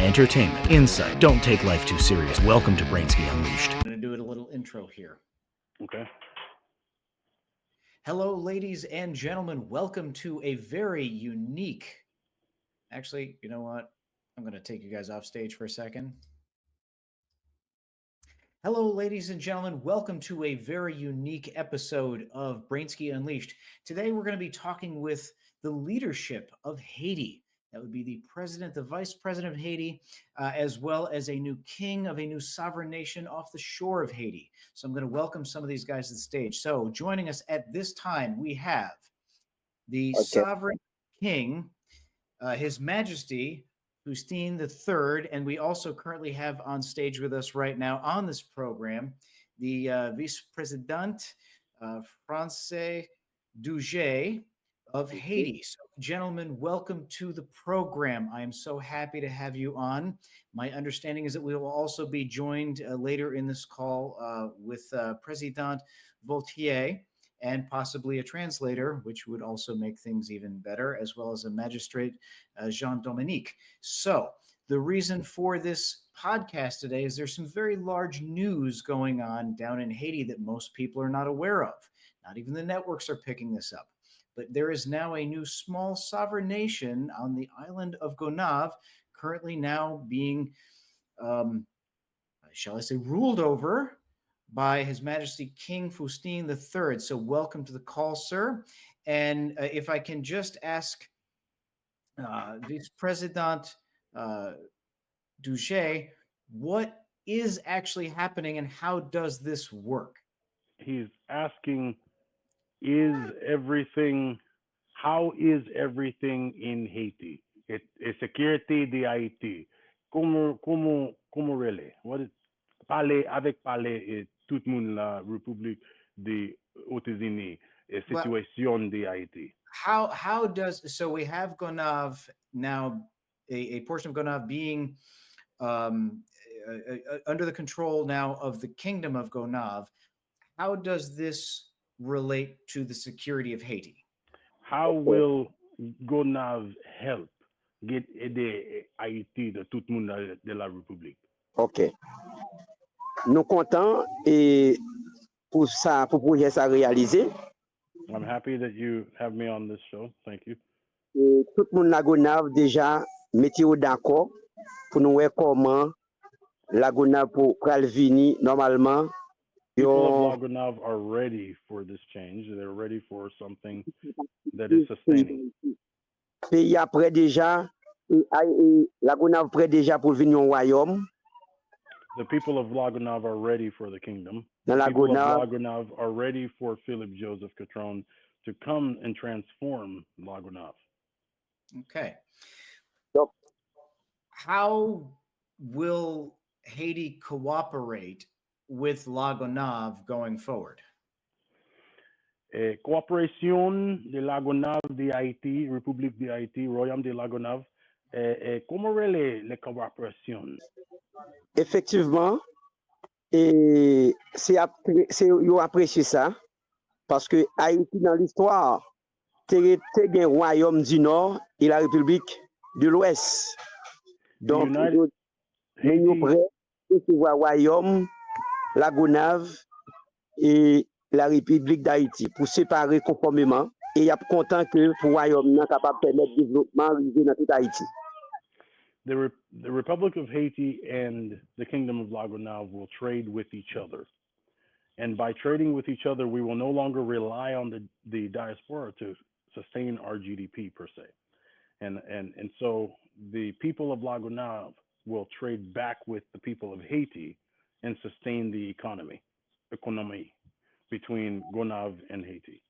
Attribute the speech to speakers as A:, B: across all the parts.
A: entertainment, insight. Don't take life too serious. Welcome to Brainsky Unleashed.
B: I'm going to do a little intro here.
C: Okay.
B: Hello, ladies and gentlemen. Welcome to a very unique. Actually, you know what? I'm going to take you guys off stage for a second. Hello, ladies and gentlemen. Welcome to a very unique episode of Brainsky Unleashed. Today, we're going to be talking with the leadership of Haiti. That would be the president, the vice president of Haiti, as well as a new king of a new sovereign nation off the shore of Haiti. So I'm going to welcome some of these guys to the stage. So joining us at this time, we have the sovereign king, His Majesty Houstine III, and we also currently have on stage with us right now on this program the vice-president Francais Dujes of Haiti. So, gentlemen, welcome to the program. I am so happy to have you on. My understanding is that we will also be joined later in this call with President Voltaire and possibly a translator, which would also make things even better, as well as a magistrate, Jean-Dominique. So the reason for this podcast today is there's some very large news going on down in Haiti that most people are not aware of. Not even the networks are picking this up. But there is now a new small sovereign nation on the island of Gonave, currently now being, shall I say, ruled over by His Majesty King Houstine III. So welcome to the call, sir. And if I can just ask Vice President Dujes, what is actually happening and how does this work?
C: He's asking, how is everything in Haiti? Sécurité de Haïti. Comment really? What is parler avec parler et tout le monde la République des États-Unis et situation de Haïti?
B: How does, so we have Gonave now, a portion of Gonave being under the control now of the Kingdom of Gonave. How does this relate to the security of Haiti?
C: How will Gonave help get aider Haïti de tout le monde de la République?
D: OK. Nous comptons et pour ça, pour projet ça réaliser.
C: I'm happy that you have me on this show. Thank you.
D: Et tout le monde la Gonave déjà mettez d'accord pour nous voir comment la Gonave pour venir normalement.
C: People of La Gonave are ready for this change. They're ready for something that is sustaining.
D: Pays après déjà, la Gonave prêt déjà pour venir au royaume.
C: The people of La Gonave are ready for the kingdom.
D: The
C: people of La Gonave are ready for Philip Joseph Catron to come and transform La Gonave.
B: Okay.
D: So,
B: how will Haiti cooperate with La Gonave going forward?
C: Coopération de La Gonave de Haïti, République de Haïti, Royaume de La Gonave. Comment les coopérations?
D: Effectivement, et c'est apprécié ça parce que Haïti dans l'histoire c'est un royaume du Nord et la République de l'Ouest. Donc nous prêts recevoir royaume, la Gonave et la République d'Haïti pour séparer conformément et y a content que le royaume n'est capable de permettre le développement dans toute Haïti.
C: The Republic of Haiti and the Kingdom of La Gonave will trade with each other. And by trading with each other, we will no longer rely on the diaspora to sustain our GDP per se. And so the people of La Gonave will trade back with the people of Haiti and sustain the economy between Gonave and Haiti.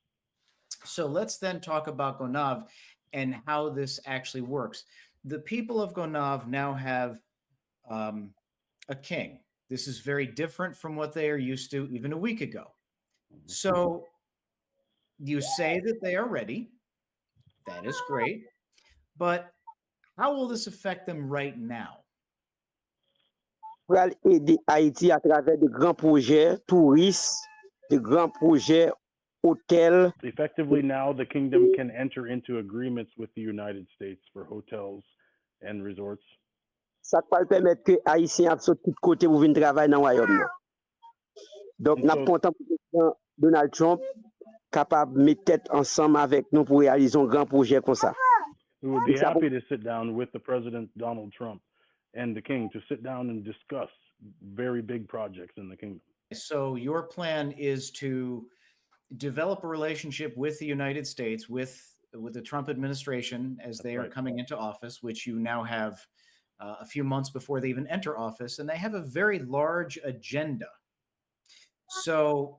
B: So let's then talk about Gonave and how this actually works. The people of Gonave now have a king. This is very different from what they are used to even a week ago. So you say that they are ready. That is great. But how will this affect them right now?
D: Pour aider Haïti à travers de grands projets touristes, de grands projets hôtels.
C: Effectively, now the kingdom can enter into agreements with the United States for hotels and resorts.
D: ça va permettre que Haïtiens a sauté de côté pour venir travailler dans le royaume. Donc, nous sommes contents que le président Donald Trump capable de mettre tête ensemble avec nous pour réaliser un grand projet comme ça.
C: We would be happy to sit down with the President Donald Trump and the King to sit down and discuss very big projects in the kingdom.
B: So your plan is to develop a relationship with the United States, with the Trump administration as they are coming into office, which you now have a few months before they even enter office, and they have a very large agenda. So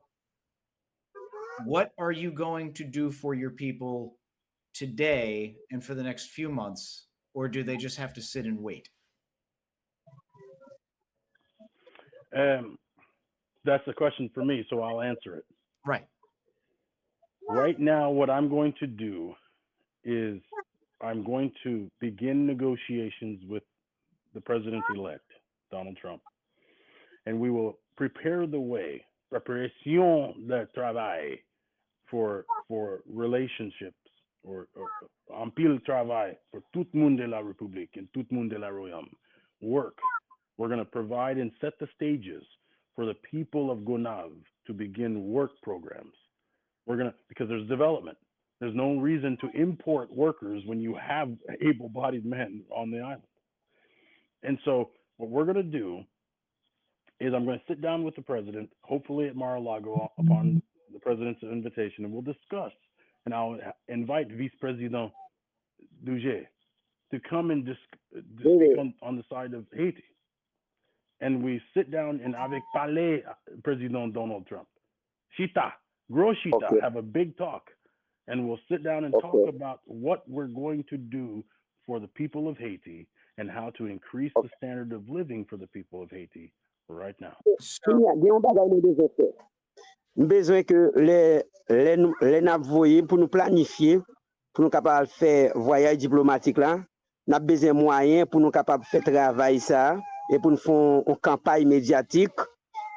B: what are you going to do for your people today and for the next few months, or do they just have to sit and wait?
C: That's a question for me, so I'll answer it.
B: Right.
C: Right now, what I'm going to do is I'm going to begin negotiations with the president-elect, Donald Trump, and we will prepare the way, préparation de travail for relationships or en pile travail for tout le monde de la République and tout le monde de la Royaume. Work. We're going to provide and set the stages for the people of Gonave to begin work programs. Because there's development. There's no reason to import workers when you have able-bodied men on the island. And so what we're going to do is I'm going to sit down with the president, hopefully at Mar-a-Lago upon the president's invitation, and we'll discuss. And I'll invite Vice President Dujes to come and speak on the side of Haiti. And we sit down and avec parler President Donald Trump. Chita, gros Chita, have a big talk. And we'll sit down and talk about what we're going to do for the people of Haiti and how to increase the standard of living for the people of Haiti right now.
D: Besoin que les navires pour nous planifier, pour nous capables de faire voyage diplomatique là, n'a besoin de moyens pour nous capables de faire travail ça et pour nous faire une campagne médiatique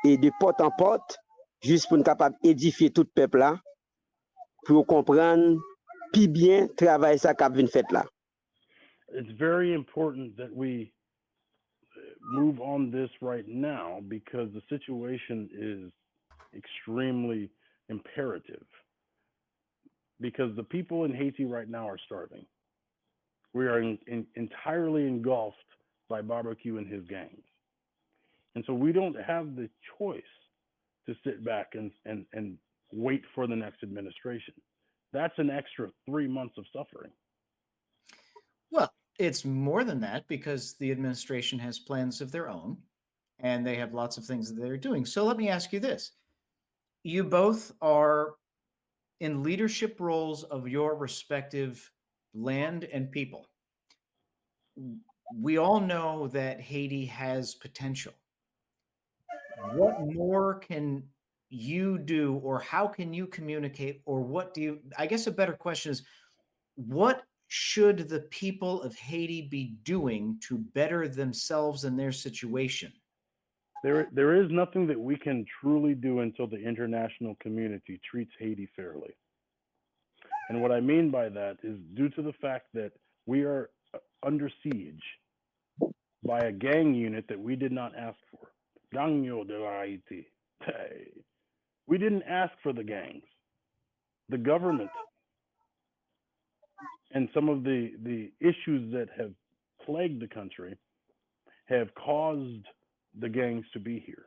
D: et de porte en porte, juste pour nous capables d'édifier tout le peuple là, pour comprendre plus bien travail ça qu'a vient fait là.
C: It's very important that we move on this right now because the situation is extremely imperative. Because the people in Haiti right now are starving. We are entirely engulfed by Barbecue and his gangs. And so we don't have the choice to sit back and wait for the next administration. That's an extra 3 months of suffering.
B: Well, it's more than that because the administration has plans of their own and they have lots of things that they're doing. So let me ask you this. You both are in leadership roles of your respective land and people. We all know that Haiti has potential. What more can you do, or how can you communicate, or what do you, I guess a better question is, what should the people of Haiti be doing to better themselves and their situation?
C: There is nothing that we can truly do until the international community treats Haiti fairly. And what I mean by that is due to the fact that we are under siege by a gang unit that we did not ask for. Gagno de Haiti. We didn't ask for the gangs. The government and some of the issues that have plagued the country have caused the gangs to be here.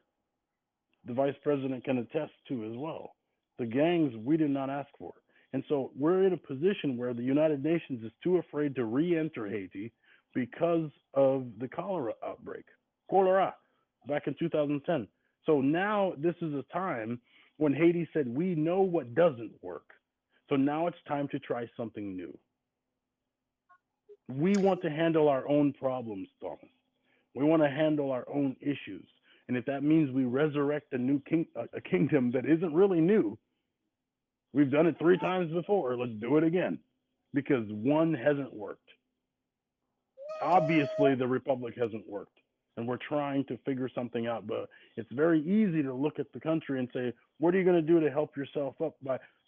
C: The vice president can attest to as well. The gangs we did not ask for. And so we're in a position where the United Nations is too afraid to re-enter Haiti because of the cholera outbreak. Cholera, back in 2010. So now this is a time when Haiti said, we know what doesn't work. So now it's time to try something new. We want to handle our own problems, Thomas. We want to handle our own issues. And if that means we resurrect a kingdom that isn't really new, we've done it 3 times before, let's do it again, because one hasn't worked. Obviously, the Republic hasn't worked, and we're trying to figure something out, but it's very easy to look at the country and say, what are you going to do to help yourself up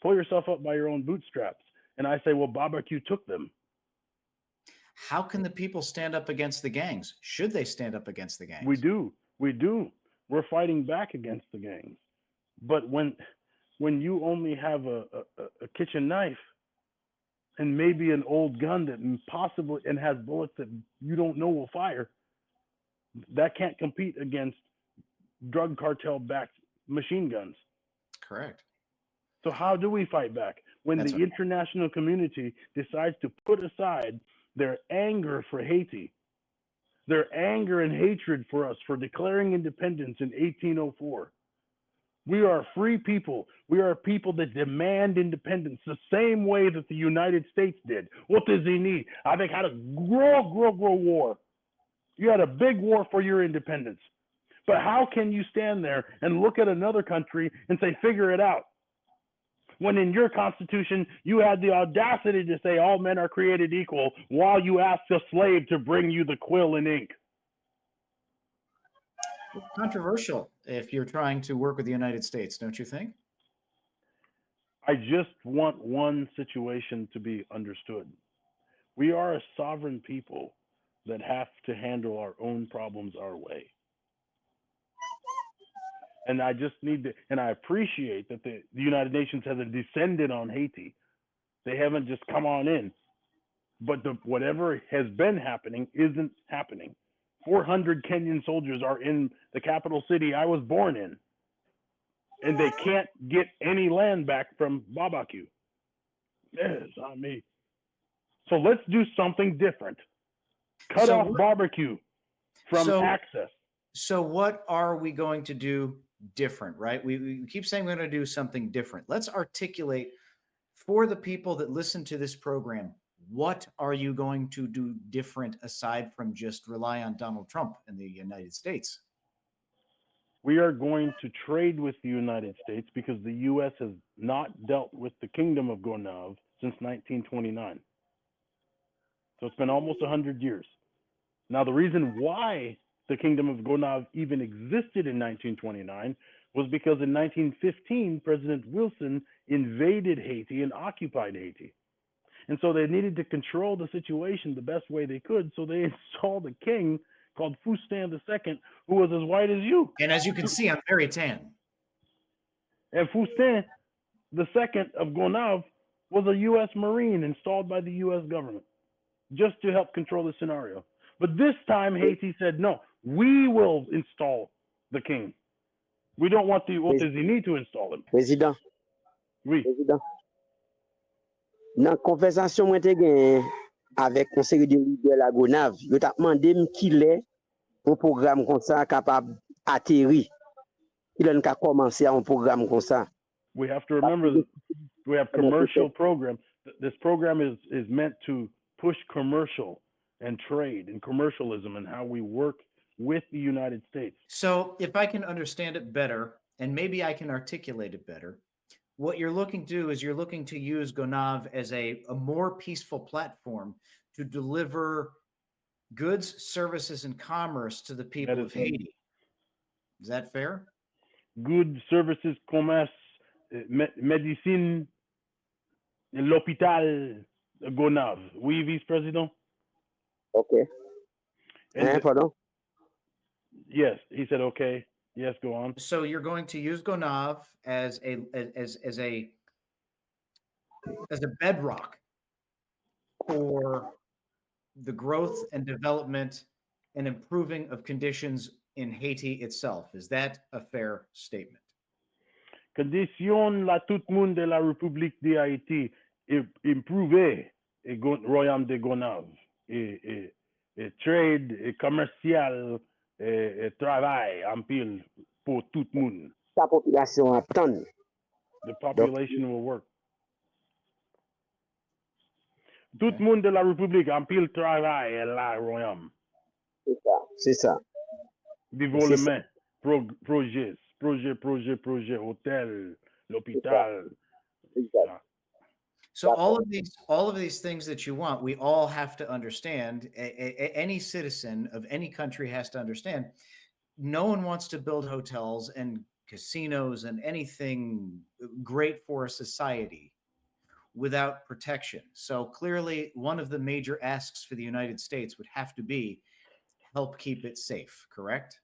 C: pull yourself up by your own bootstraps? And I say, well, Barbecue took them.
B: How can the people stand up against the gangs? Should they stand up against the gangs?
C: We do. We do. We're fighting back against the gangs. But when you only have a kitchen knife and maybe an old gun that possibly and has bullets that you don't know will fire, that can't compete against drug cartel backed machine guns.
B: Correct.
C: So how do we fight back when the international community decides to put aside their anger for Haiti, their anger and hatred for us for declaring independence in 1804? We are a free people. We are a people that demand independence the same way that the United States did. États-Unis avec had a gros war. You had a big war for your independence. But how can you stand there and look at another country and say, figure it out? When in your constitution, you had the audacity to say all men are created equal while you asked a slave to bring you the quill and ink.
B: It's controversial if you're trying to work with the United States, don't you think?
C: I just want one situation to be understood. We are a sovereign people that have to handle our own problems our way. And I just need to, and I appreciate that the United Nations hasn't descended on Haiti. They haven't just come on in. But whatever has been happening isn't happening. 400 Kenyan soldiers are in the capital city I was born in. And they can't get any land back from Babacue. Yes, on me. So let's do something different. Cut off barbecue from access.
B: So what are we going to do different, right? We keep saying we're going to do something different. Let's articulate for the people that listen to this program, what are you going to do different aside from just rely on Donald Trump in the United States?
C: We are going to trade with the United States because the U.S. has not dealt with the Kingdom of Gonave since 1929. So it's been almost 100 years. Now, the reason why the Kingdom of Gonave even existed in 1929 was because in 1915, President Wilson invaded Haiti and occupied Haiti. And so they needed to control the situation the best way they could. So they installed a king called Houstine II, who was as white as you.
B: And as you can see, I'm very tan.
C: And Houstine II of Gonave was a U.S. Marine installed by the U.S. government just to help control the scenario. But this time, Haiti said, no, we will install the king. We don't want the États-Unis to install him.
D: Président.
C: Oui.
D: Président. Dans la conversation que j'ai eue avec le conseil de leader la Gonave, je t'ai demandé qui est un programme comme ça capable d'atterrir. Il a commencé un programme comme ça.
C: We have to remember that we have commercial program. This program is meant to push commercial and trade and commercialism and how we work with the United States.
B: So if I can understand it better, and maybe I can articulate it better, what you're looking to do is you're looking to use Gonave as a more peaceful platform to deliver goods, services, and commerce to the people of Haiti. Is that fair?
C: Goods, services, commerce, medicine, l'hôpital Gonave. Oui, Vice-Président?
D: Okay. Pardon?
C: Yes, he said okay. Yes, go on.
B: So you're going to use Gonave as a bedrock for the growth and development and improving of conditions in Haiti itself. Is that a fair statement?
C: Condition la tout monde de la République de Haïti improver et royaume de Gonave et trade et commercial et travail en pile pour tout le monde.
D: La population attend.
C: The population will work. Tout le monde de la République en pile travail et la royaume.
D: C'est ça.
C: Développement, projet, hôtel, l'hôpital.
B: So all of these things that you want, we all have to understand. Any citizen of any country has to understand. No one wants to build hotels and casinos and anything great for a society without protection. So clearly, one of the major asks for the United States would have to be help keep it safe, correct?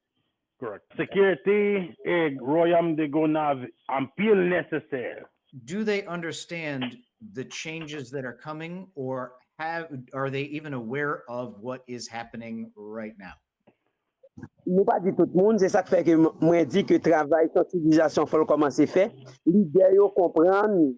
C: Correct. Sécurité et royaume de Gonave en pile nécessaire.
B: Do they understand the changes that are coming, or are they even aware of what is happening right now?
D: Nou pa di tout moun, se sa fè ke mwen di ke travay sensibilizasyon fòl komanse fè, lider yo kompran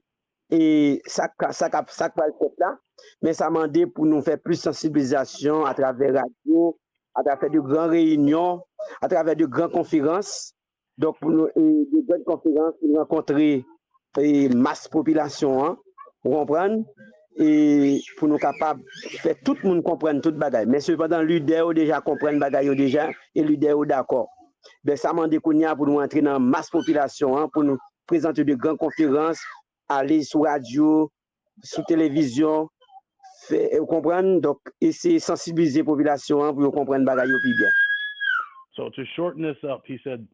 D: e sa pal fèt la, men sa mande pou nou fè plus sensibilizasyon a travè radio, a travè de gran réunion, a travè de gran konferans, donc pou nou, de gran konferans pou nou renkontre masse populasyon, pou kompran, et pour nous capables de faire tout le monde comprendre tout bagay. Mais cependant, l'UDEO déjà comprendre bagay yo déjà et l'UDEO d'accord. Ben ça m'a déconné pour nous entrer dans la masse population, hein, pour nous présenter de grandes conférences, aller sur radio, sur télévision, vous comprendre, donc essayer de sensibiliser la population hein, pour comprendre bagay yo plus bien.
C: So to shorten this up, he said,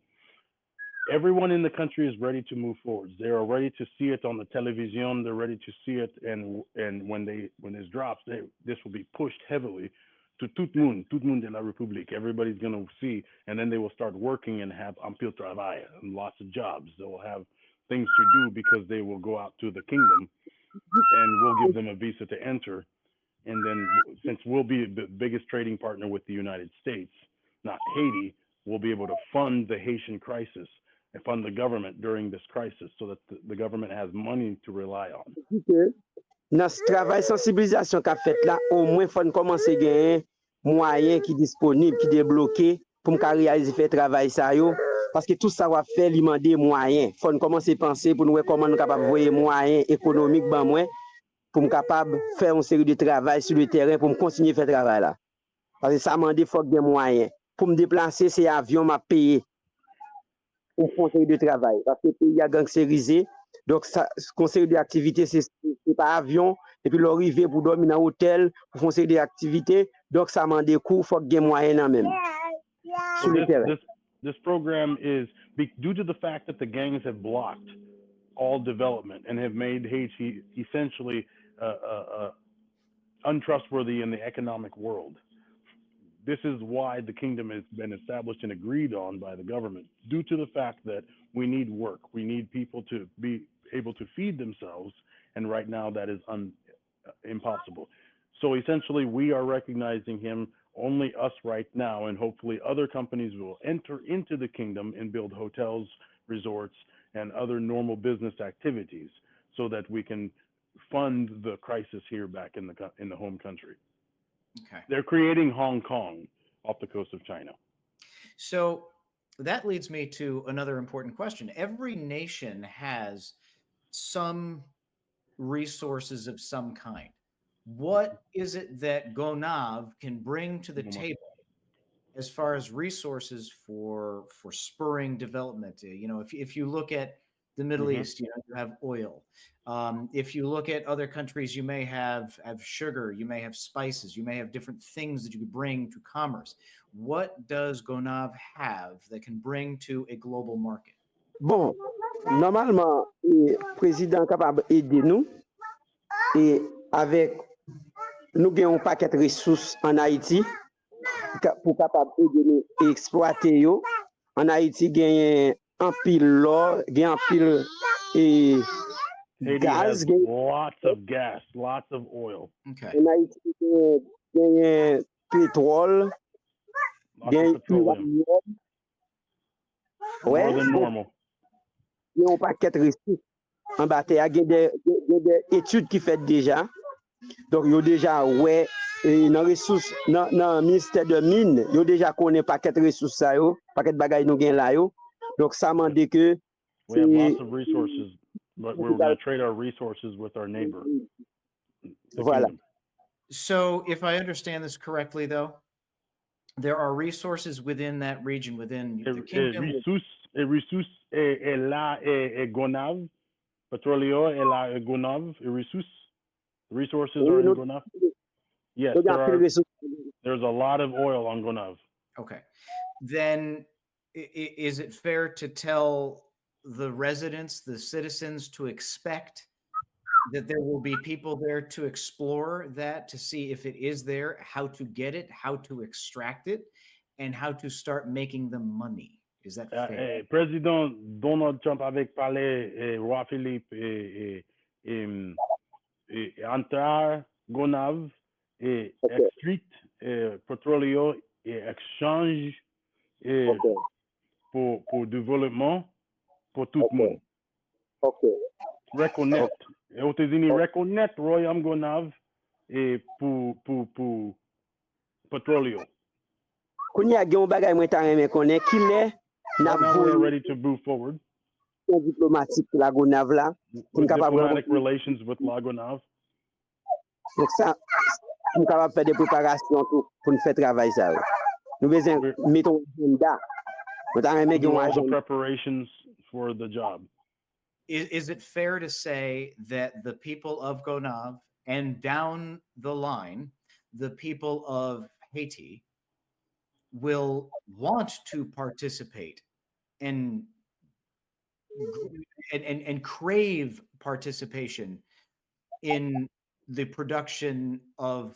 C: everyone in the country is ready to move forward. They are ready to see it on the television. They're ready to see it, and when this drops, this will be pushed heavily to tout le monde de la République. Everybody's going to see, and then they will start working and have ampil travail and lots of jobs. They will have things to do because they will go out to the kingdom, and we'll give them a visa to enter. And then, since we'll be the biggest trading partner with the United States, not Haiti, we'll be able to fund the Haitian crisis and fund the government during this crisis so that the government has money to rely on.
D: Dans ce travail sensibilisation qu'a fait là, au moins faut commencer gagner moyens qui disponibles, qui débloqués pour me réaliser faire travail ça yo parce que tout ça va faire lui demander moyens. Faut commencer penser pour nous voir comment nous capable voyer moyens économiques ben moins pour me capable faire une série de travail sur le terrain pour me continuer faire travail là. Parce que ça demande faut des moyens. Pour me déplacer, c'est avion m'a payé. Au conseil de travail parce que le pays a gangsterisé donc ça conseil d'activité c'est pas avion et puis l'arrivée pour dormir dans hôtel pour conseil d'activité donc ça demande des coûts faut gagner moyen même
C: sur le terrain. This program is due to the fact that the gangs have blocked all development and have made Haiti essentially untrustworthy in the economic world. This is why the kingdom has been established and agreed on by the government, due to the fact that we need work. We need people to be able to feed themselves, and right now that is impossible. So essentially, we are recognizing him, only us right now, and hopefully other companies will enter into the kingdom and build hotels, resorts, and other normal business activities so that we can fund the crisis here back in the home country.
B: Okay.
C: They're creating Hong Kong off the coast of China.
B: So that leads me to another important question. Every nation has some resources of some kind. What is it that Gonave can bring to the table as far as resources for spurring development? You know, if you look at the Middle East, you know, you have oil. If you look at other countries, you may have sugar, you may have spices, you may have different things that you could bring to commerce. What does Gonave have that can bring to a global market?
D: Bon, normalement, le président est capable d'aider nous et avec nous avons un paquet de ressources en Haïti pour capable aider nous à exploiter yo. En Haïti, gagne un pile l'or, gagne un pile et
C: gas, lots of gas, lots of oil.
B: Okay.
D: En Haïti, gagne pétrole, gagne uranium.
C: More than normal.
D: Il y a un paquet de ressources en bataille. Il y a des études qui fait déjà. Donc, il y a déjà, ouais, dans les ressources, dans le ministère de Mines, il y a déjà connaît paquet de ressources, paquet de bagages nous gagnons là. Donc, ça m'a dit que.
C: We have lots of resources, but we're going to trade our resources with our neighbor.
D: Voilà.
C: Kingdom.
B: So, if I understand this correctly, though, there are resources within that region, within the kingdom.
C: Ressources est là et Gonave, pétrolier est là et Gonave, resources are in Gonave. Yes, there's a lot of oil on Gonave.
B: Okay. Then is it fair to tell the residents, the citizens, to expect that there will be people there to explore that, to see if it is there, how to get it, how to extract it, and how to start making the money. Is that fair?
C: Président Donald Trump avec parlé Roi Philippe Antar Gonave et
D: Ok,
C: extrait petrolio et échange et
D: ok,
C: pour développement pour tout le
D: ok,
C: monde.
D: ok,
C: Reconnaître. Et aux États-Unis,
D: ok.
C: reconnaître Royaume Gonave et pour petrolio.
D: Koun ya gen yon bagay mwen ta remen konen, ki le
C: Right
D: nap
C: now, we are
D: voye
C: ready to move forward
D: yon diplomatik la Gonav la, pou m
C: with
D: kapab
C: diplomatic
D: renkontre.
C: relations with La Gonave.
D: Donc sa, pou m kapab fè de preparasyon pou nou fè travay sa. Nou bezen
C: We're
D: meton agenda. Mwen ta remen gen
C: do
D: yon
C: all the
D: agenda.
C: preparations for the job.
B: Is it fair to say that the people of Gonave and down the line, the people of Haiti will want to participate and and crave participation in the production of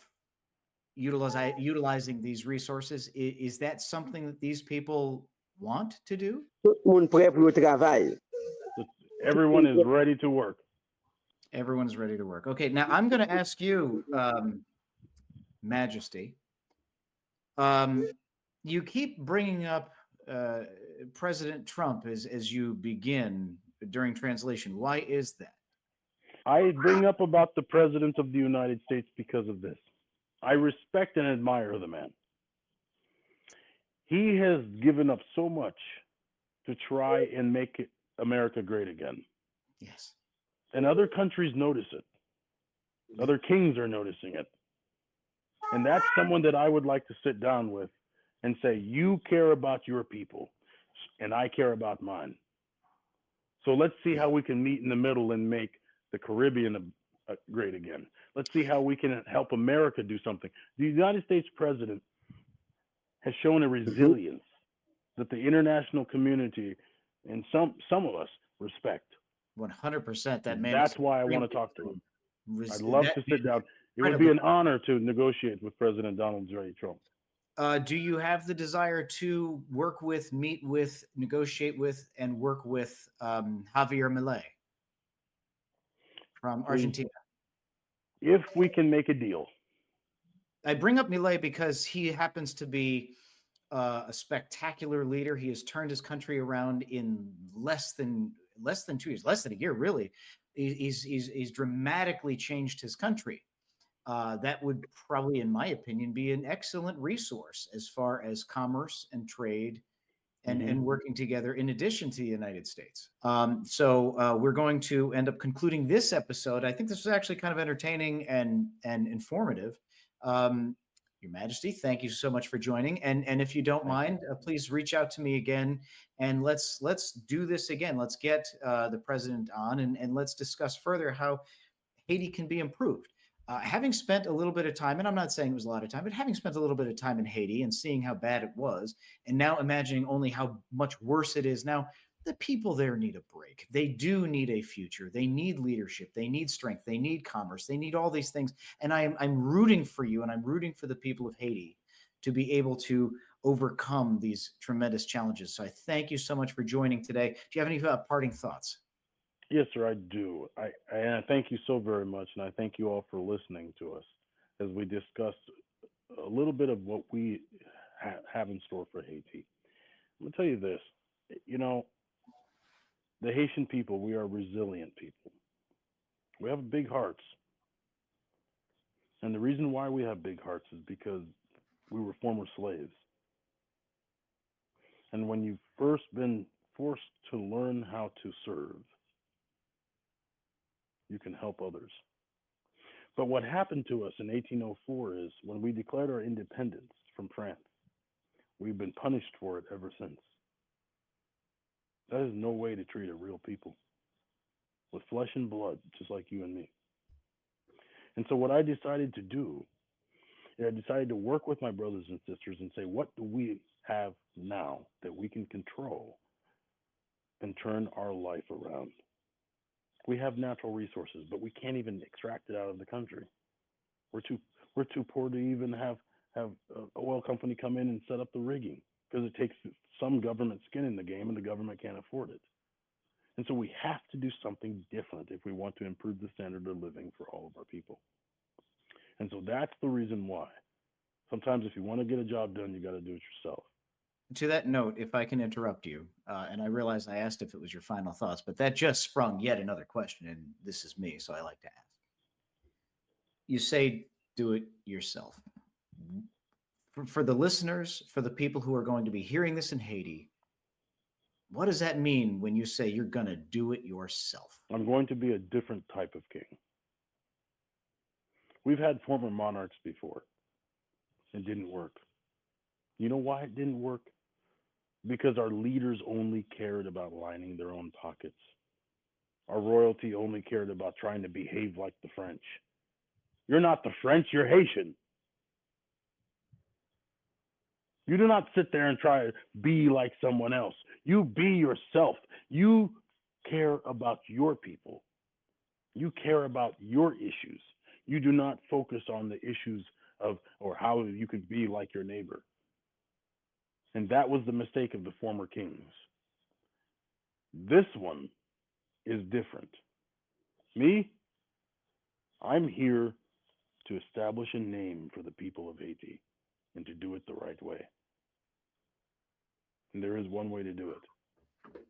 B: utilizing these resources? Is that something that these people want to do?
D: Tout moun prè pou yo travay.
C: Everyone is ready to work.
B: Everyone's ready to work. Okay, now I'm going to ask you, Majesty. You keep bringing up President Trump as you begin during translation. Why is that?
C: I bring up about the President of the United States because of this. I respect and admire the man. He has given up so much to try and make America great again.
B: Yes.
C: And other countries notice it. Other kings are noticing it. And that's someone that I would like to sit down with and say, you care about your people, and I care about mine. So let's see how we can meet in the middle and make the Caribbean great again. Let's see how we can help America do something. The United States president has shown a resilience that the international community and some of us respect.
B: 100%. That man.
C: That's why I want to talk to him. I'd love to sit down. It would be
B: incredible.
C: an honor to negotiate with President Donald J. Trump.
B: Do you have the desire to work with, meet with, negotiate with, and work with Javier Milei from Argentina?
C: If we can make a deal.
B: I bring up Milei because he happens to be a spectacular leader. He has turned his country around in less than 2 years, less than a year, really. He's dramatically changed his country. That would probably, in my opinion, be an excellent resource as far as commerce and trade and working together in addition to the United States. So we're going to end up concluding this episode. I think this was actually kind of entertaining and informative. Your Majesty, thank you so much for joining. And if you don't mind, please reach out to me again, and let's do this again. Let's get the president on, and let's discuss further how Haiti can be improved. Having spent a little bit of time, and I'm not saying it was a lot of time, but having spent a little bit of time in Haiti and seeing how bad it was, and now imagining only how much worse it is now, the people there need a break. They do need a future. They need leadership. They need strength. They need commerce. They need all these things. And I'm rooting for you, and I'm rooting for the people of Haiti to be able to overcome these tremendous challenges. So I thank you so much for joining today. Do you have any parting thoughts?
C: Yes, sir, I do. I thank you so very much, and I thank you all for listening to us as we discussed a little bit of what we have in store for Haiti. I'm going to tell you this. You know, the Haitian people, we are resilient people. We have big hearts. And the reason why we have big hearts is because we were former slaves. And when you've first been forced to learn how to serve, you can help others. But what happened to us in 1804 is when we declared our independence from France, we've been punished for it ever since. That is no way to treat a real people with flesh and blood, just like you and me. And so what I decided to do is I decided to work with my brothers and sisters and say, what do we have now that we can control and turn our life around? We have natural resources, but we can't even extract it out of the country. We're too poor to even have an oil company come in and set up the rigging because it takes some government skin in the game, and the government can't afford it. And so we have to do something different if we want to improve the standard of living for all of our people. And so that's the reason why. Sometimes if you want to get a job done, you got to do it yourself.
B: To that note, if I can interrupt you, and I realize I asked if it was your final thoughts, but that just sprung yet another question, and this is me, so I like to ask. You say do it yourself. For the listeners, for the people who are going to be hearing this in Haiti, what does that mean when you say you're going to do it yourself?
C: I'm going to be a different type of king. We've had former monarchs before. It didn't work. You know why it didn't work? Because our leaders only cared about lining their own pockets. Our royalty only cared about trying to behave like the French. You're not the French, you're Haitian. You do not sit there and try to be like someone else. You be yourself. You care about your people. You care about your issues. You do not focus on the issues of or how you could be like your neighbor. And that was the mistake of the former kings. This one is different. Me, I'm here to establish a name for the people of Haiti and to do it the right way. And there is one way to do it.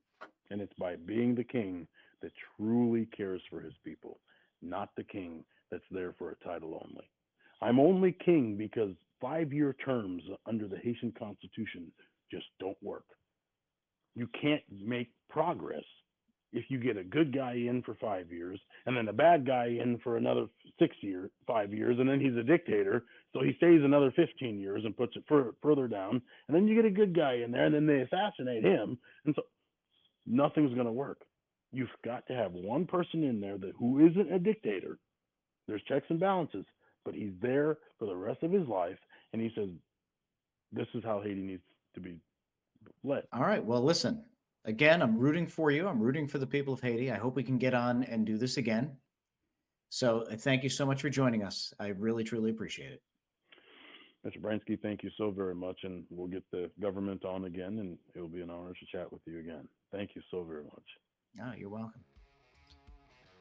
C: And it's by being the king that truly cares for his people, not the king that's there for a title only. I'm only king because 5-year terms under the Haitian Constitution just don't work. You can't make progress if you get a good guy in for 5 years and then a bad guy in for another 5 years, and then he's a dictator, so he stays another 15 years and puts it further down, and then you get a good guy in there, and then they assassinate him, and so nothing's going to work. You've got to have one person in there who isn't a dictator. There's checks and balances, but he's there for the rest of his life, and he says, this is how Haiti needs to be led.
B: All right. Well, listen, again, I'm rooting for you. I'm rooting for the people of Haiti. I hope we can get on and do this again. So thank you so much for joining us. I really, truly appreciate it.
C: Mr. Brainsky, thank you so very much, and we'll get the government on again, and it will be an honor to chat with you again. Thank you so very much.
B: Oh, you're welcome.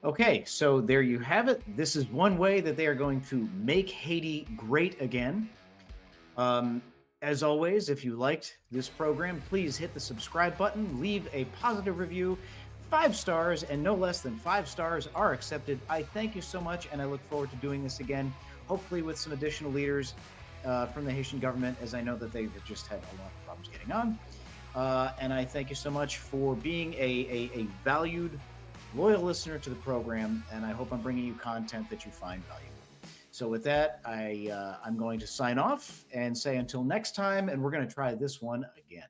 B: Okay, so there you have it. This is one way that they are going to make Haiti great again. As always, if you liked this program, please hit the subscribe button, leave a positive review. 5 stars and no less than 5 stars are accepted. I thank you so much, and I look forward to doing this again, hopefully with some additional leaders from the Haitian government, as I know that they've just had a lot of problems getting on. And I thank you so much for being a valued, loyal listener to the program, and I hope I'm bringing you content that you find valuable. So with that, I'm going to sign off and say until next time, and we're going to try this one again.